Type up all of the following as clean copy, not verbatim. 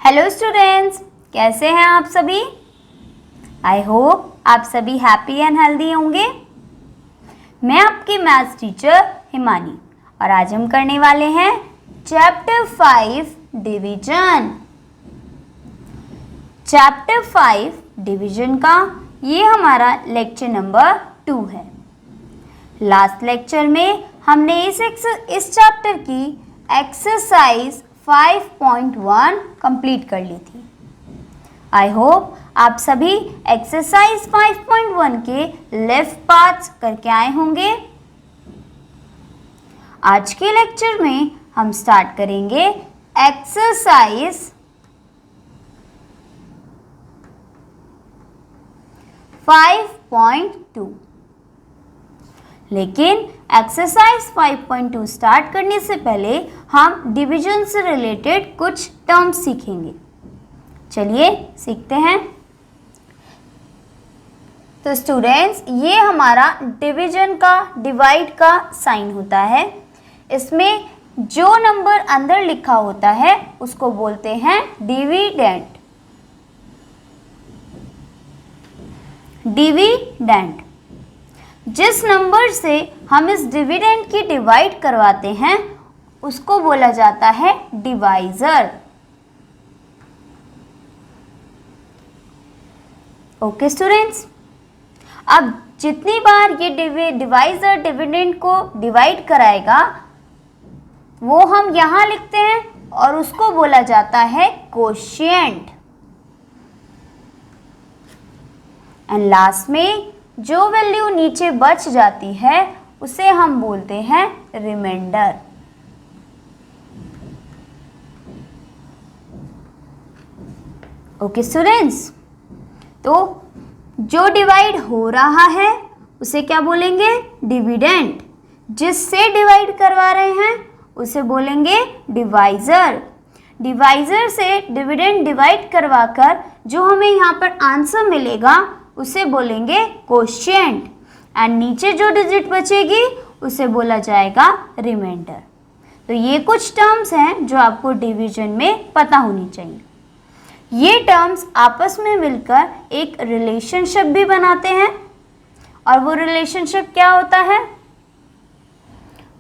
Hello students, कैसे हैं आप सभी। आई होप आप सभी हैप्पी एंड हेल्दी होंगे। मैं आपकी मैथ्स टीचर हिमानी और आज हम करने वाले हैं चैप्टर 5 डिवीजन। चैप्टर 5 डिवीजन का ये हमारा लेक्चर नंबर 2 है। लास्ट लेक्चर में हमने इस चैप्टर की एक्सरसाइज 5.1 कंप्लीट कर ली थी। आई होप आप सभी एक्सरसाइज 5.1 के लेफ्ट पार्ट्स करके आए होंगे। आज के लेक्चर में हम स्टार्ट करेंगे एक्सरसाइज 5.2। लेकिन एक्सरसाइज 5.2 स्टार्ट करने से पहले हम डिवीजन से रिलेटेड कुछ टर्म्स सीखेंगे। चलिए सीखते हैं। तो स्टूडेंट्स, ये हमारा डिवीजन का डिवाइड का साइन होता है। इसमें जो नंबर अंदर लिखा होता है उसको बोलते हैं डिविडेंड। डिविडेंड जिस नंबर से हम इस डिविडेंड की डिवाइड करवाते हैं उसको बोला जाता है डिवाइजर। ओके स्टूडेंट्स, अब जितनी बार ये डिवाइजर डिविडेंड को डिवाइड कराएगा वो हम यहां लिखते हैं और उसको बोला जाता है कोशिएंट। एंड लास्ट में जो वैल्यू नीचे बच जाती है उसे हम बोलते हैं रिमाइंडर। ओके स्टूडेंट्स, तो जो डिवाइड हो रहा है उसे क्या बोलेंगे डिविडेंड। जिससे डिवाइड करवा रहे हैं उसे बोलेंगे डिवाइजर। डिवाइजर से डिविडेंड डिवाइड करवाकर जो हमें यहाँ पर आंसर मिलेगा उसे बोलेंगे कोशिएंट। एंड नीचे जो डिजिट बचेगी उसे बोला जाएगा रिमाइंडर। तो ये कुछ टर्म्स हैं जो आपको डिवीजन में पता होनी चाहिए। ये टर्म्स आपस में मिलकर एक रिलेशनशिप भी बनाते हैं और वो रिलेशनशिप क्या होता है,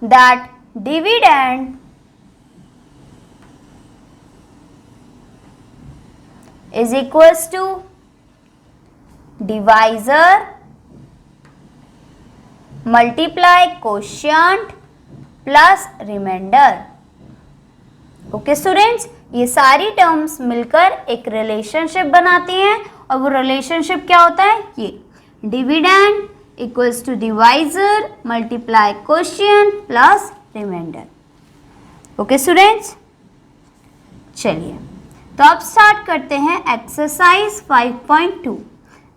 that dividend is equals to divisor multiply quotient plus reminder. Okay students, ये सारी टर्म्स मिलकर एक रिलेशनशिप बनाती हैं और वो रिलेशनशिप क्या होता है, ये dividend equals to divisor multiply quotient plus reminder. Okay students, चलिए तो अब स्टार्ट करते हैं एक्सरसाइज 5.2।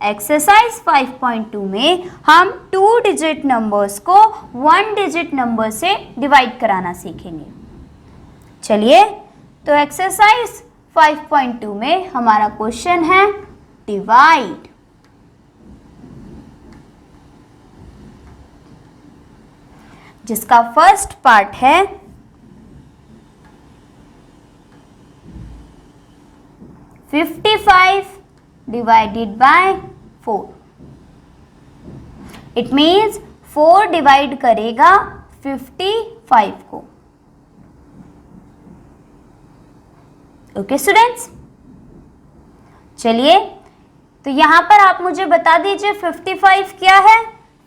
एक्सरसाइज 5.2 में हम 2 डिजिट नंबर्स को 1 डिजिट नंबर से डिवाइड कराना सीखेंगे। चलिए तो एक्सरसाइज 5.2 में हमारा क्वेश्चन है डिवाइड। जिसका फर्स्ट पार्ट है 55 divided by 4। It means 4 divide करेगा 55 को। ओके स्टूडेंट्स, चलिए तो यहां पर आप मुझे बता दीजिए 55 क्या है।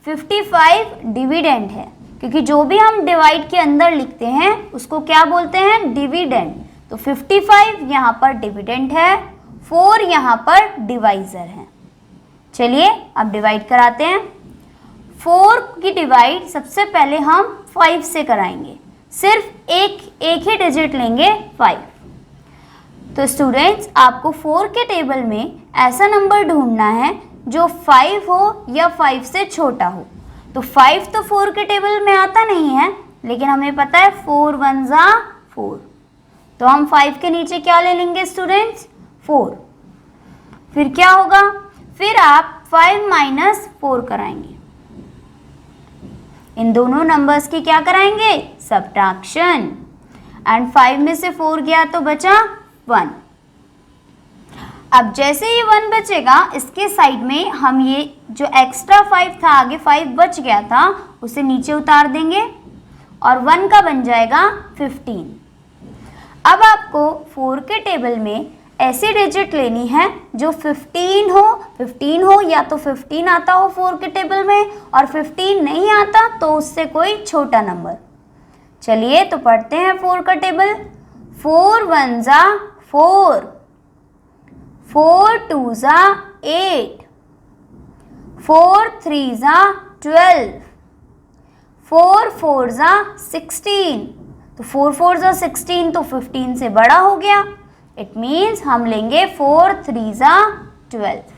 55 डिविडेंड है, क्योंकि जो भी हम डिवाइड के अंदर लिखते हैं उसको क्या बोलते हैं, डिविडेंड। तो 55 यहाँ पर डिविडेंड है, 4 यहाँ पर डिवाइजर है। चलिए अब डिवाइड कराते हैं। 4 की डिवाइड सबसे पहले हम 5 से कराएंगे। सिर्फ एक ही डिजिट लेंगे 5। तो स्टूडेंट्स, आपको 4 के टेबल में ऐसा नंबर ढूंढना है जो 5 हो या 5 से छोटा हो। तो 5 तो 4 के टेबल में आता नहीं है, लेकिन हमें पता है 4 1 जा 4। तो हम 5 के नीचे क्या ले लेंगे स्टूडेंट्स, 4। फिर क्या होगा, फिर आप 5 माइनस 4 कराएंगे। इन दोनों नंबर्स की क्या कराएंगे, सब्ट्रैक्शन। एंड 5 में से 4 गया तो बचा 1। अब जैसे ये 1 बचेगा, इसके साइड में हम ये जो एक्स्ट्रा 5 था, आगे 5 बच गया था, उसे नीचे उतार देंगे और 1 का बन जाएगा 15। अब आपको 4 के टेबल में ऐसी डिजिट लेनी है जो 15 हो या तो 15 आता हो 4 के टेबल में, और 15 नहीं आता तो उससे कोई छोटा नंबर। चलिए तो पढ़ते हैं 4 का टेबल। 4 1 जा 4, 4 2 जा 8, 4 3 जा 12, 4 4 जा 16। तो 4 4 जा 16 तो 15 से बड़ा हो गया। इट मीन्स हम लेंगे 4 3 जा 12।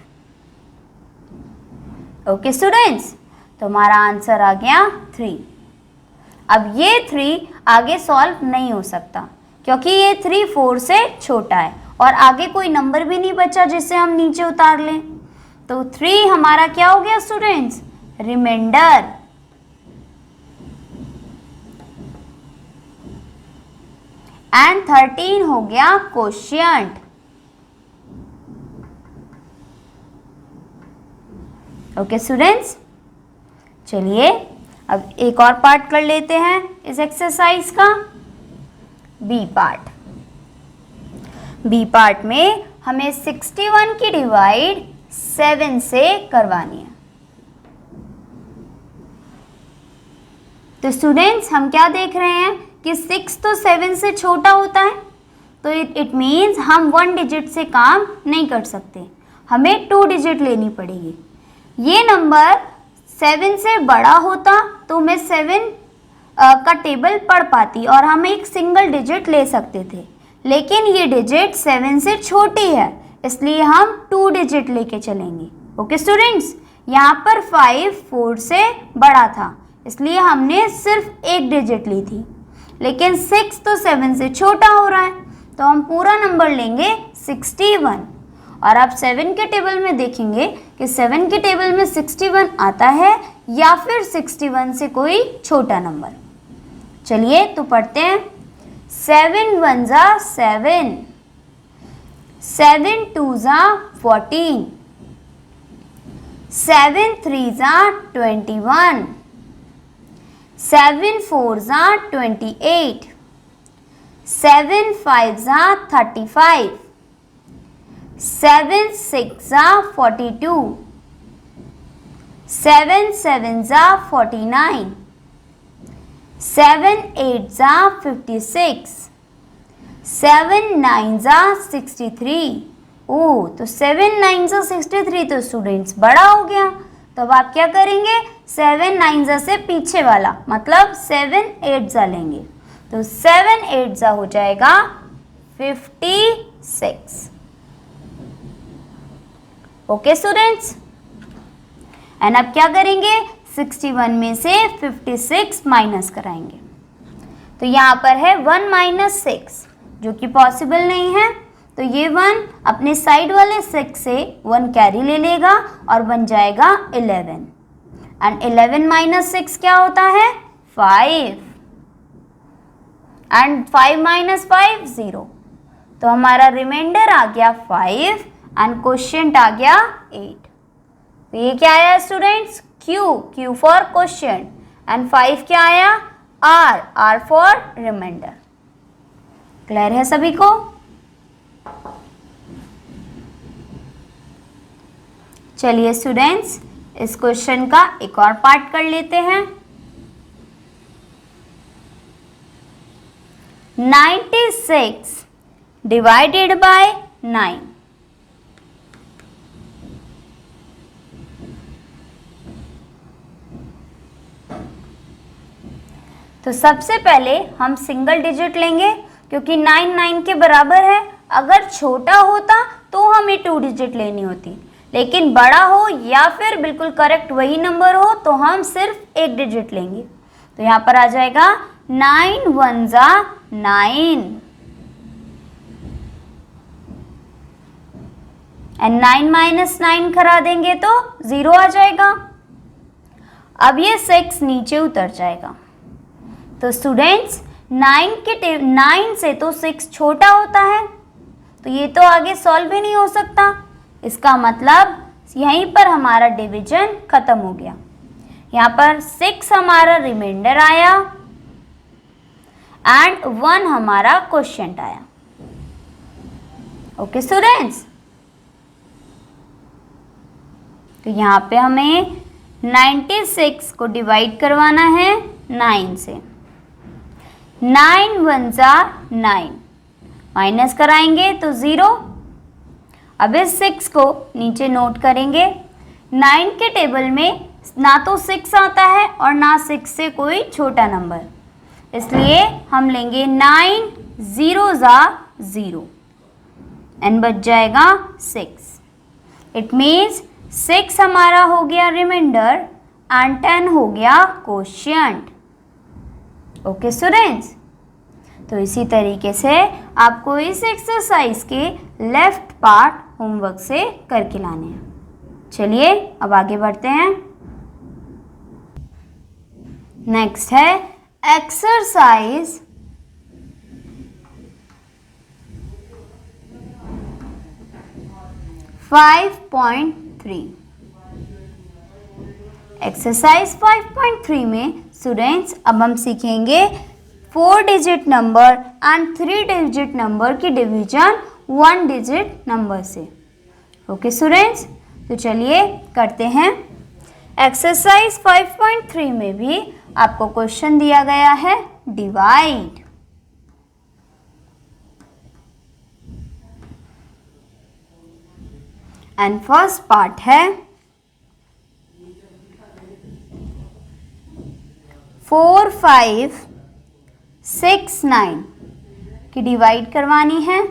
ओके स्टूडेंट्स, तो हमारा आंसर आ गया 3। अब ये 3 आगे सॉल्व नहीं हो सकता क्योंकि ये 3 4 से छोटा है और आगे कोई नंबर भी नहीं बचा जिसे हम नीचे उतार लें। तो 3 हमारा क्या हो गया स्टूडेंट्स? रिमाइंडर। एंड 13 हो गया कोशिएंट। ओके स्टूडेंट्स, चलिए अब एक और पार्ट कर लेते हैं इस एक्सरसाइज का, बी पार्ट। बी पार्ट में हमें 61 की डिवाइड 7 से करवानी है। तो स्टूडेंट्स हम क्या देख रहे हैं कि 6 तो 7 से छोटा होता है, तो इट मीन्स हम 1 डिजिट से काम नहीं कर सकते, हमें 2 डिजिट लेनी पड़ेगी। ये नंबर 7 से बड़ा होता तो मैं 7 का टेबल पढ़ पाती और हम एक सिंगल डिजिट ले सकते थे, लेकिन ये डिजिट 7 से छोटी है इसलिए हम 2 डिजिट लेके चलेंगे। ओके स्टूडेंट्स, यहाँ पर 5 4 से बड़ा था इसलिए हमने सिर्फ एक डिजिट ली थी, लेकिन 6 तो 7 से छोटा हो रहा है तो हम पूरा नंबर लेंगे 61। और आप 7 के टेबल में देखेंगे कि 7 के टेबल में 61 आता है या फिर 61 से कोई छोटा नंबर। चलिए तो पढ़ते हैं। 7 1 जा 7, 7 2 जा 14, 7 3 जा 21, 7 4 जा 28, 7 5 जा 35, 7 6 जा 42, 7 7 जा 49, 7 8 जा 56, 7 9 जा 63। ओह, तो 7 9 जा 63 तो स्टूडेंट्स बड़ा हो गया। तो अब आप क्या करेंगे? 7 9 जा से पीछे वाला मतलब 7 8 जा लेंगे, तो 7 8 जा हो जाएगा 56। ओके स्टूडेंट्स, एंड अब क्या करेंगे? 61 में से 56 माइनस कराएंगे। तो यहाँ पर है 1 - 6 जो कि पॉसिबल नहीं है, तो ये 1 अपने साइड वाले 6 से 1 कैरी ले लेगा और बन जाएगा 11। एंड 11 - 6 क्या होता है? 5। एंड 5 - 5 0। तो हमारा रिमाइंडर आ गया 5 एंड क्वोशिएंट आ गया 8। तो ये क्या आया students? Q for quotient. And 5 क्या आया? R for reminder. क्लियर है सभी को? चलिए स्टूडेंट्स, इस क्वेश्चन का एक और पार्ट कर लेते हैं। 96 डिवाइडेड बाय 9। तो सबसे पहले हम सिंगल डिजिट लेंगे क्योंकि 9 9 के बराबर है। अगर छोटा होता तो हमें 2 डिजिट लेनी होती, लेकिन बड़ा हो या फिर बिल्कुल करेक्ट वही नंबर हो तो हम सिर्फ एक डिजिट लेंगे। तो यहाँ पर आ जाएगा 9 1 जा 9 एंड 9 - 9 करा देंगे तो 0 आ जाएगा। अब ये 6 नीचे उतर जाएगा। तो स्टूडेंट्स 9 से तो 6 छोटा होता है, तो ये तो आगे सॉल्व ही नहीं हो सकता। इसका मतलब यहीं पर हमारा डिवीजन खत्म हो गया। यहाँ पर 6 हमारा रिमाइंडर आया एंड 1 हमारा क्वोशिएंट आया। ओके स्टूडेंट्स, तो यहाँ पे हमें 96 को डिवाइड करवाना है 9 से। 9 1 जा 9, माइनस कराएंगे तो 0। अब इस 6 को नीचे नोट करेंगे। 9 के टेबल में ना तो 6 आता है और ना 6 से कोई छोटा नंबर, इसलिए हम लेंगे 9 0 जा 0 एंड बच जाएगा 6। इट मीन्स 6 हमारा हो गया रिमाइंडर एंड 10 हो गया क्वोशिएंट। ओके स्टूडेंट्स, तो इसी तरीके से आपको इस एक्सरसाइज के लेफ्ट पार्ट होमवर्क से करके लाने हैं। चलिए अब आगे बढ़ते हैं। नेक्स्ट है एक्सरसाइज 5.3। एक्सरसाइज 5.3 में स्टूडेंट्स अब हम सीखेंगे 4 digit number and 3 digit number की डिवीजन 1 डिजिट नंबर से। ओके स्टूडेंट्स, तो चलिए करते हैं। एक्सरसाइज 5.3 में भी आपको क्वेश्चन दिया गया है डिवाइड। एंड फर्स्ट पार्ट है 4 5 6 9 की डिवाइड करवानी है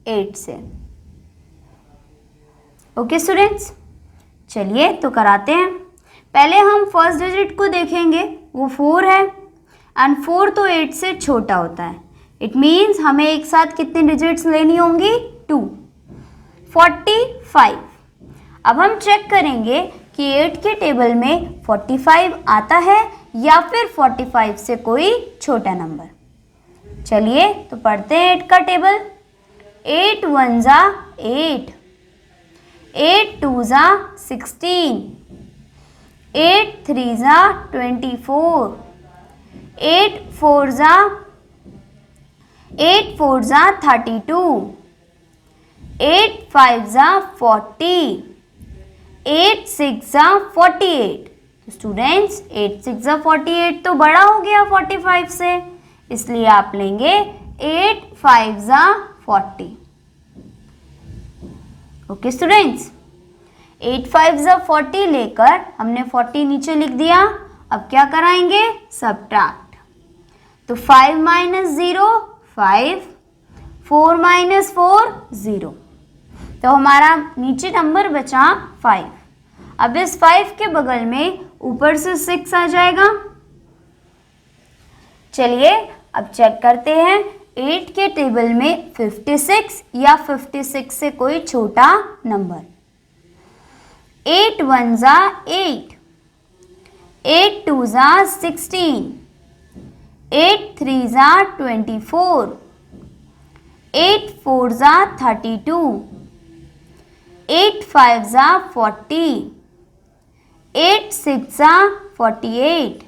8 से। ओके स्टूडेंट्स, चलिए तो कराते हैं। पहले हम फर्स्ट डिजिट को देखेंगे, वो 4 है एंड 4 तो 8 से छोटा होता है। इट मीन्स हमें एक साथ कितने डिजिट्स लेनी होंगी? 2, 45। अब हम चेक करेंगे कि 8 के टेबल में 45 आता है या फिर 45 से कोई छोटा नंबर। चलिए तो पढ़ते हैं 8 का टेबल। 8 1 जा 8, 8 2 जा 16, 8 3 जा 24, 8 4 जा 32, 8 5 जा 40, 8 6 जा 48। तो स्टूडेंट्स 8 6 जा 48 तो बड़ा हो गया 45 से, इसलिए आप लेंगे 8 5 जा 40। ओके स्टूडेंट्स, 8 5 जा 40 लेकर हमने 40 नीचे लिख दिया। अब क्या कराएंगे? सब्ट्रैक्ट। तो 5 माइनस 0 5, 4 माइनस 4 0। तो हमारा नीचे नंबर बचा 5। अब इस 5 के बगल में ऊपर से 6 आ जाएगा। चलिए अब चेक करते हैं 8 के टेबल में 56 या 56 से कोई छोटा नंबर। 8 1 जा 8, 8 2 जा 16, 8 3 जा 24, 8 4 जा 32, 8 5 जा 40, 8 6 जा 48,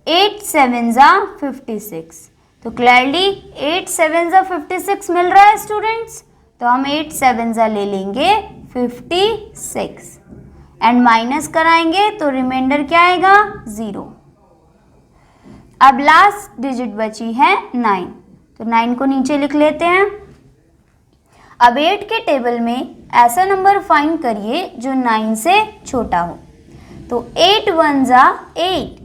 8 7 जा 56। तो क्लियरली 8 7 जा 56 मिल रहा है स्टूडेंट्स, तो हम 8 7 जा ले लेंगे 56 एंड माइनस कराएंगे तो रिमाइंडर क्या आएगा? 0। अब लास्ट डिजिट बची है 9, तो 9 को नीचे लिख लेते हैं। अब 8 के टेबल में ऐसा नंबर फाइंड करिए जो 9 से छोटा हो। तो 8 1 जा 8,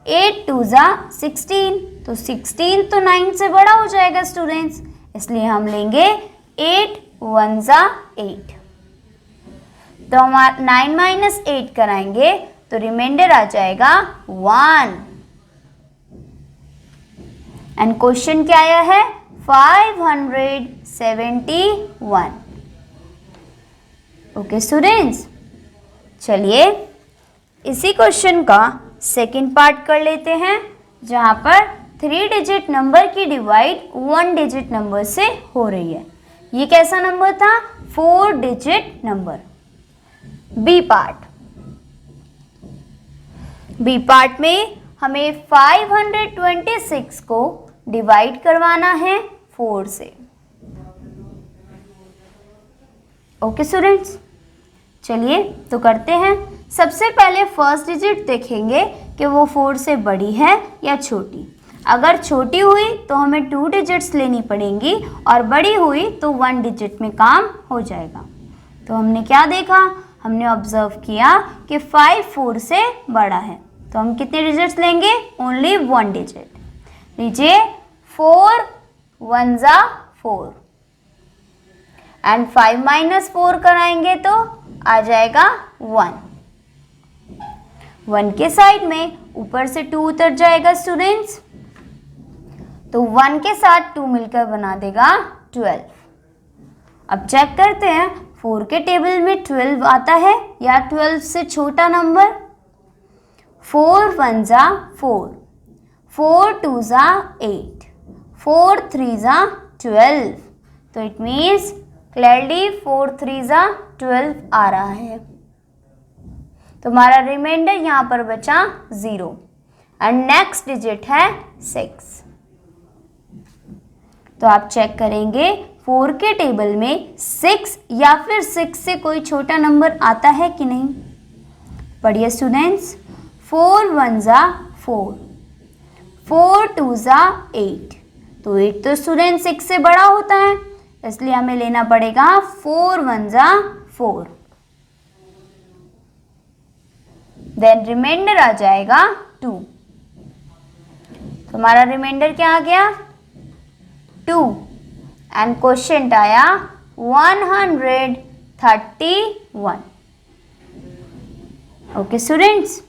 8 2 जा 16, तो 16 तो 9 से बड़ा हो जाएगा स्टूडेंट्स, इसलिए हम लेंगे 8 1 जा 8। तो हम 9 माइनस 8 कराएंगे तो रिमाइंडर आ जाएगा 1 एंड क्वेश्चन क्या आया है? 571। ओके स्टूडेंट्स, चलिए इसी क्वेश्चन का सेकंड पार्ट कर लेते हैं, जहां पर 3 डिजिट नंबर की डिवाइड 1 डिजिट नंबर से हो रही है। ये कैसा नंबर था? 4 डिजिट नंबर। बी पार्ट में हमें 526 को डिवाइड करवाना है 4 से। ओके स्टूडेंट्स, चलिए तो करते हैं। सबसे पहले फर्स्ट डिजिट देखेंगे कि वो 4 से बड़ी है या छोटी। अगर छोटी हुई तो हमें 2 डिजिट्स लेनी पड़ेंगी और बड़ी हुई तो 1 डिजिट में काम हो जाएगा। तो हमने क्या देखा? हमने ऑब्जर्व किया कि 5 4 से बड़ा है, तो हम कितने डिजिट्स लेंगे? Only 1 digit. लीजिए 4 1 जा 4 एंड 5 माइनस 4 कराएंगे तो आ जाएगा 1। 1 के साइड में ऊपर से 2 उतर जाएगा स्टूडेंट्स, तो 1 के साथ 2 मिलकर बना देगा 12। अब चेक करते हैं 4 के टेबल में 12 आता है या 12 से छोटा नंबर। 4 1 जा 4, 4 2 जा 8, 4 3 जा 12, तो इट मीन्स क्लियरली 4 3 जा 12 आ रहा है। तो हमारा रिमाइंडर यहाँ पर बचा 0 एंड नेक्स्ट डिजिट है 6। तो आप चेक करेंगे 4 के टेबल में 6 या फिर 6 से कोई छोटा नंबर आता है कि नहीं। पढ़िए स्टूडेंट्स, 4 1 जा 4, 4 2 जा 8, तो 8 तो स्टूडेंट 6 से बड़ा होता है, इसलिए हमें लेना पड़ेगा 4 1 जा 4। देन रिमाइंडर आ जाएगा 2। तो हमारा रिमाइंडर क्या आ गया? 2 एंड क्वोशिएंट आया 131। ओके स्टूडेंट्स,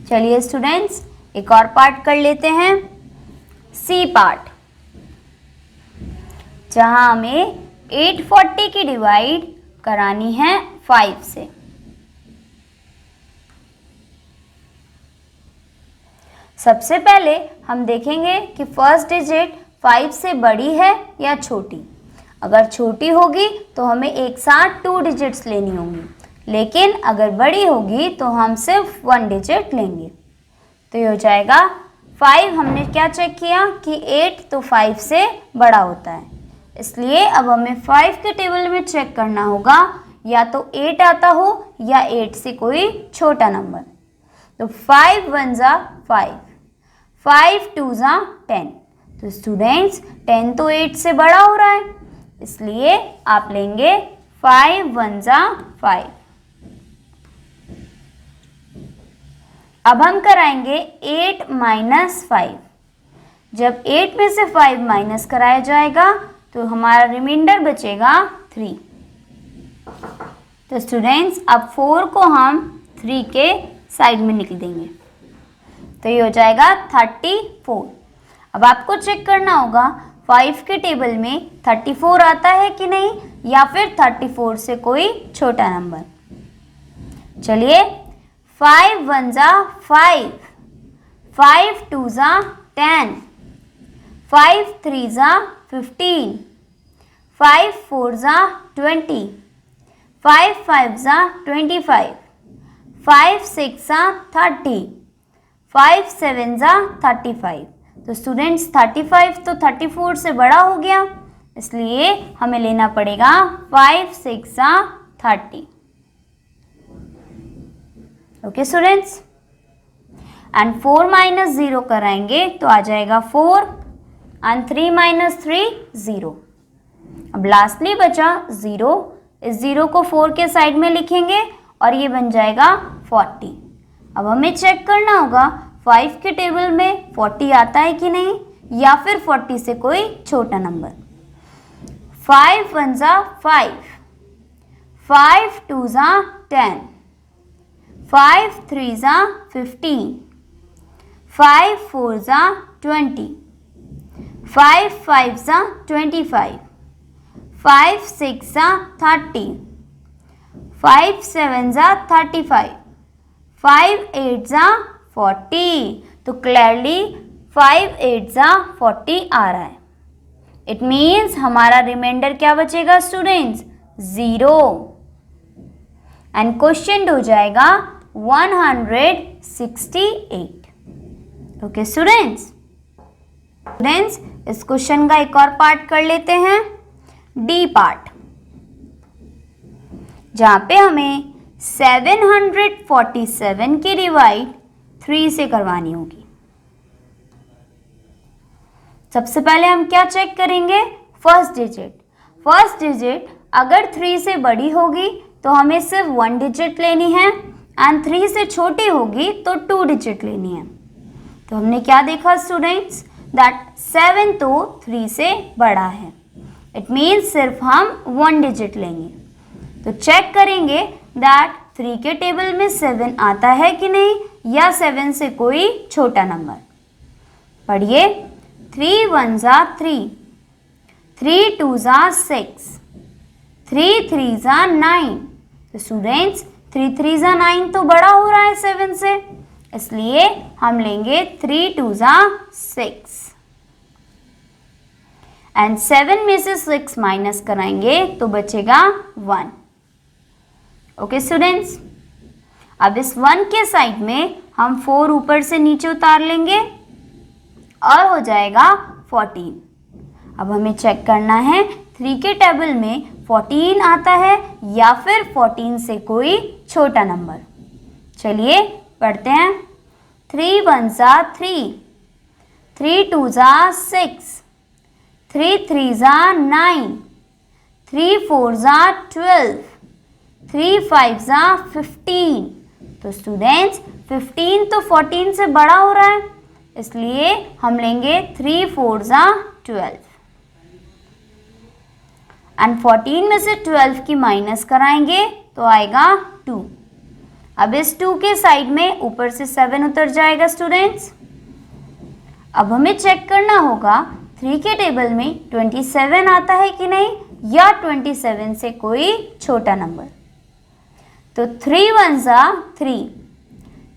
चलिए स्टूडेंट्स एक और पार्ट कर लेते हैं, सी पार्ट, जहां हमें 840 की डिवाइड करानी है 5 से। सबसे पहले हम देखेंगे कि फर्स्ट डिजिट 5 से बड़ी है या छोटी। अगर छोटी होगी तो हमें एक साथ 2 डिजिट्स लेनी होंगी, लेकिन अगर बड़ी होगी तो हम सिर्फ 1 डिजिट लेंगे। तो ये हो जाएगा 5। हमने क्या चेक किया कि 8 तो 5 से बड़ा होता है, इसलिए अब हमें 5 के टेबल में चेक करना होगा या तो 8 आता हो या 8 से कोई छोटा नंबर। तो 5 1 जा 5, 5 2 जा 10, तो स्टूडेंट्स 10 तो 8 से बड़ा हो रहा है, इसलिए आप लेंगे 5 1 जा 5। अब हम कराएंगे 8 माइनस 5। जब 8 में से 5 माइनस कराया जाएगा तो हमारा रिमाइंडर बचेगा 3। तो स्टूडेंट्स अब 4 को हम 3 के साइड में निकल देंगे, तो ये हो जाएगा 34। अब आपको चेक करना होगा 5 के टेबल में 34 आता है कि नहीं, या फिर 34 से कोई छोटा नंबर। चलिए 5 1 जा 5, 5 2 जा 10, 5 3 जा 15, 5 4 जा 20, 5 5 जा 25, 5 6 जा 30, 5 7 जा 35। तो स्टूडेंट्स 35 तो 34 से बड़ा हो गया, इसलिए हमें लेना पड़ेगा 5 6 जा 30। ओके स्टूडेंट्स, एंड 4 माइनस 0 कराएंगे तो आ जाएगा 4 एंड 3 माइनस 3 0। अब लास्टली बचा 0, इस 0 को 4 के साइड में लिखेंगे और ये बन जाएगा 40। अब हमें चेक करना होगा 5 के टेबल में 40 आता है कि नहीं, या फिर 40 से कोई छोटा नंबर। 5 1 जा 5, 5 2 जा 10, 5 3 जा 15, 5 4 जा 20, 5 5 जा 25, 5 6 जा 30, 5 7 जा 35, 5 8 जा 40। तो क्लियरली 5 8 40 आ रहा है। इट मीन्स हमारा रिमाइंडर क्या बचेगा स्टूडेंट्स? 0। एंड क्वेश्चन हो जाएगा 168। ओके स्टूडेंट्स, इस क्वेश्चन का एक और पार्ट कर लेते हैं, डी पार्ट, जहां पे हमें 747 की डिवाइड 3 से करवानी होगी। सबसे पहले हम क्या चेक करेंगे? फर्स्ट डिजिट अगर 3 से बड़ी होगी तो हमें सिर्फ 1 डिजिट लेनी है, एंड 3 से छोटी होगी तो 2 डिजिट लेनी है। तो हमने क्या देखा स्टूडेंट्स? दैट 7 तो 3 से बड़ा है। इट मीन्स सिर्फ हम 1 डिजिट लेंगे। तो चेक करेंगे दैट 3 के टेबल में 7 आता है कि नहीं, या 7 से कोई छोटा नंबर। पढ़िए, 3 1 3, 3 2 6, 3 3 9। तो स्टूडेंट्स 3 3 9 तो बड़ा हो रहा है 7 से, इसलिए हम लेंगे 3 2 6, एंड 7 में से 6 माइनस कराएंगे तो बचेगा 1। ओके स्टूडेंट्स, अब इस 1 के साइड में हम 4 ऊपर से नीचे उतार लेंगे और हो जाएगा 14। अब हमें चेक करना है 3 के टेबल में 14 आता है या फिर 14 से कोई छोटा नंबर। चलिए पढ़ते हैं। 3 1 3, 3 2 6, 3 3 9, 3 4 12, 3 5 15। तो स्टूडेंट्स 15 तो 14 से बड़ा हो रहा है, इसलिए हम लेंगे 3 4 12, एंड 14 में से 12 की माइनस कराएंगे तो आएगा 2। अब इस 2 के साइड में ऊपर से 7 उतर जाएगा स्टूडेंट्स। अब हमें चेक करना होगा 3 के टेबल में 27 आता है कि नहीं, या 27 से कोई छोटा नंबर। तो 3 1 3,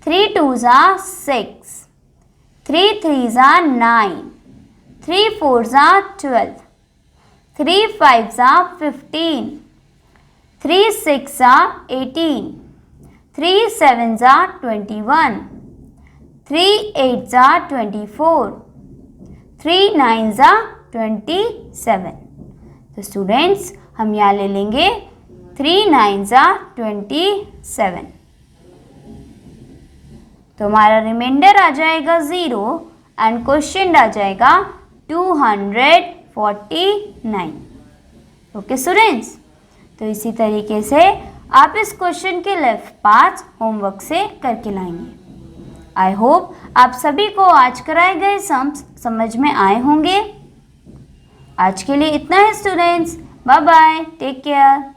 3 2 6, 3 3 9, 3 4 12, 3 5 15, 3 6 18, 3 7 21, 3 8 24, 3 9 27। तो स्टूडेंट्स हम यहाँ ले लेंगे 3 9 27। तो हमारा रिमाइंडर आ जाएगा 0 एंड क्वेश्चन आ जाएगा 249। ओके स्टूडेंट्स, तो इसी तरीके से आप इस क्वेश्चन के लेफ्ट पार्ट्स होमवर्क से करके लाएंगे। आई होप आप सभी को आज कराए गए सम्स समझ में आए होंगे। आज के लिए इतना है students, bye bye, take care.